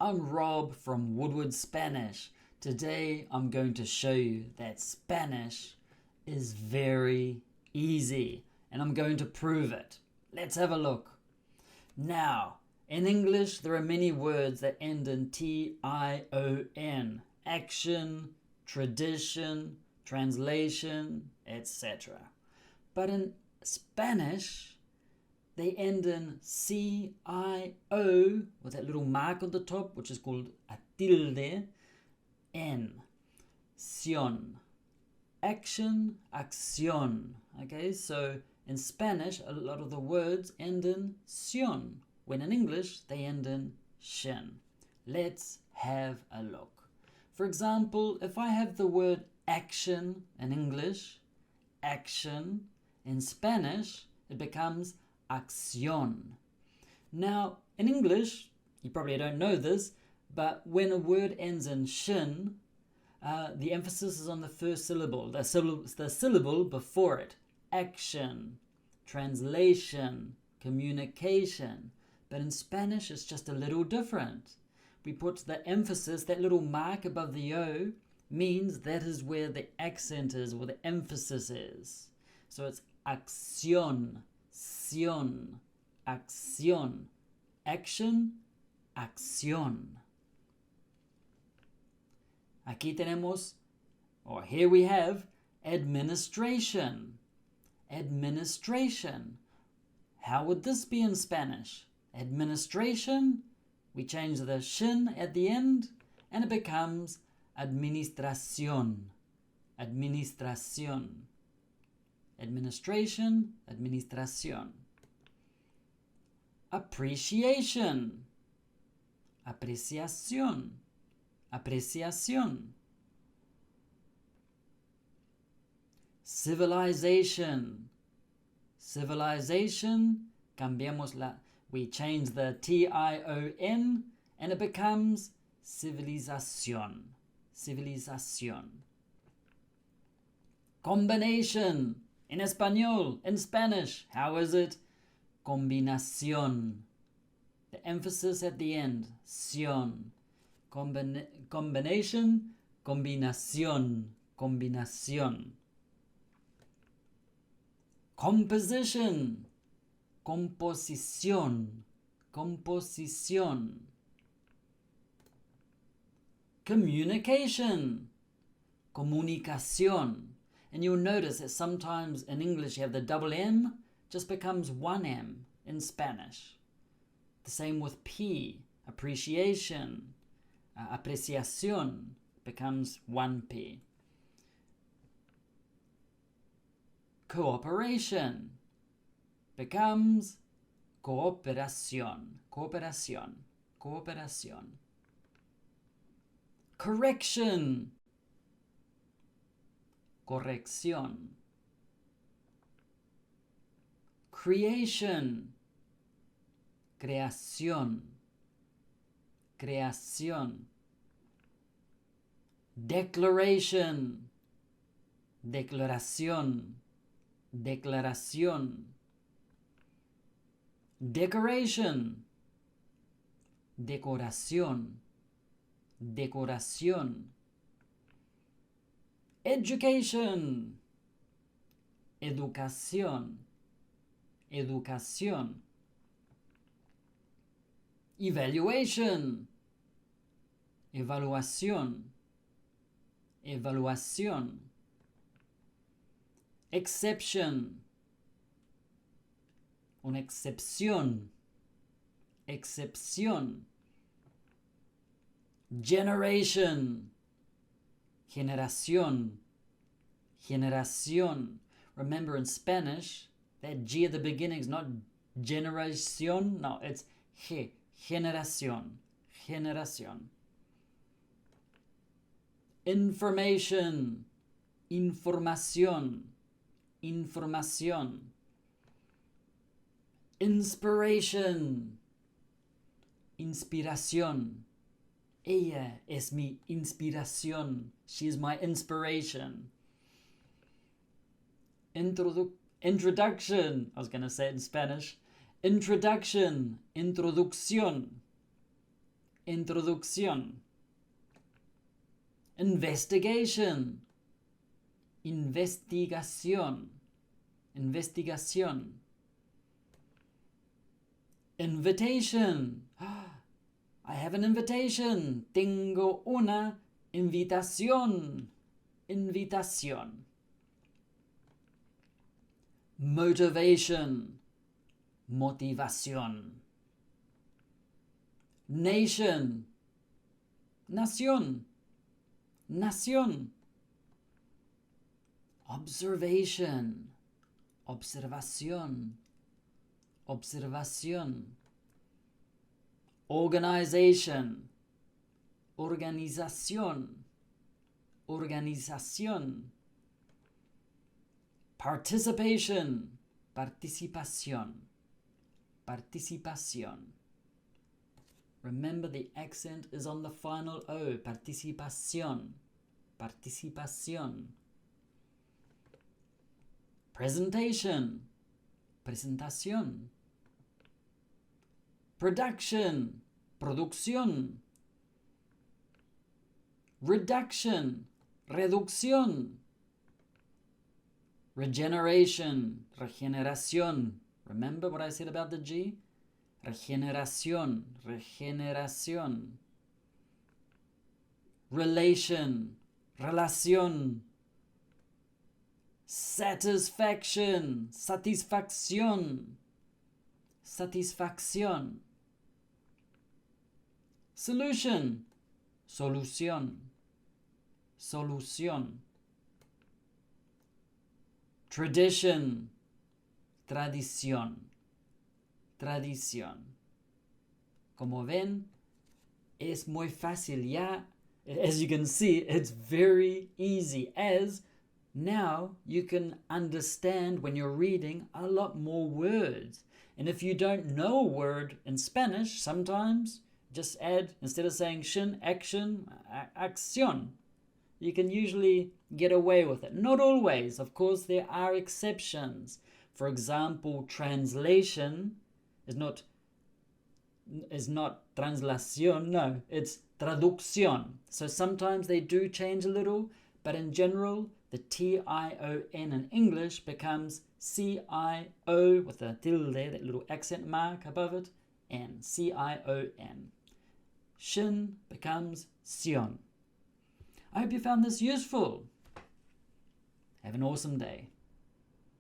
I'm Rob from Woodward Spanish. Today I'm going to show you that Spanish is very easy and I'm going to prove it. Let's have a look. Now, in English there are many words that end in TION. Action, tradition, translation, etc. But in Spanish, they end in CIO with that little mark on the top, which is called a tilde, N. Cion. Action, acción. Okay, so in Spanish, a lot of the words end in cion, when in English, they end in shin. Let's have a look. For example, if I have the word action in English, action, in Spanish, it becomes acción. Now, in English, you probably don't know this, but when a word ends in shin, the emphasis is on the first syllable, the syllable before it. Action, translation, communication. But in Spanish, it's just a little different. We put the emphasis, that little mark above the O, means that is where the accent is, where the emphasis is. So it's acción, cion, acción, action, acción. Aquí tenemos, or here we have, administration. Administration. How would this be in Spanish? Administration, we change the shin at the end, and it becomes administración. Administración. Administration, administración. Appreciation. Apreciación. Apreciación. Civilization. Civilization, we change the TION and it becomes civilización. Civilización. Combination. In español, in Spanish, how is it? Combinación. The emphasis at the end, cion. Combination, combinación, combinación. Composition, composición, composición. Communication, comunicación. And you'll notice that sometimes in English you have the double M, just becomes one M in Spanish. The same with P, appreciation, apreciación, becomes one P. Cooperation becomes cooperación, cooperación, cooperación. Correction, corrección. Creation, creación, creación. Declaration, declaración, declaración. Decoration, decoración, decoración. Education, educación, educación. Evaluation, evaluación, evaluación. Exception, una excepción, excepción. Generation, generación, generación. Remember in Spanish, that G at the beginning is not generación, no, it's generación, generación. Information, información, información. Inspiration, inspiración. Ella es mi inspiración. She is my inspiration. Introduction, I was going to say it in Spanish. Introduction, introducción. introducción. Investigation, investigación, investigación. Invitation, I have an invitation, tengo una invitación, invitación. Motivation, motivación. Nation, nación, nación. Observation, observación, observación. Organization, organización, organización. Participation, participación, participación. Remember, the accent is on the final O. Participación, participación. Presentation, presentación. Production, producción. Reduction, reducción. Regeneration, regeneración. Remember what I said about the G? Regeneración, regeneración. Relation, relación. Satisfaction, satisfacción, satisfacción. Solution, solución, solución. Tradition, tradición, tradición. Como ven, es muy fácil, ya. As you can see, it's very easy, as now you can understand when you're reading a lot more words. And if you don't know a word in Spanish, sometimes just add, instead of saying shin, action, acción. You can usually get away with it. Not always, of course, there are exceptions. For example, translation is not translación, no, it's traducción. So sometimes they do change a little, but in general, the T-I-O-N in English becomes C-I-O with a tilde, that little accent mark above it, and C-I-O-N. Shin becomes cion. I hope you found this useful. Have an awesome day.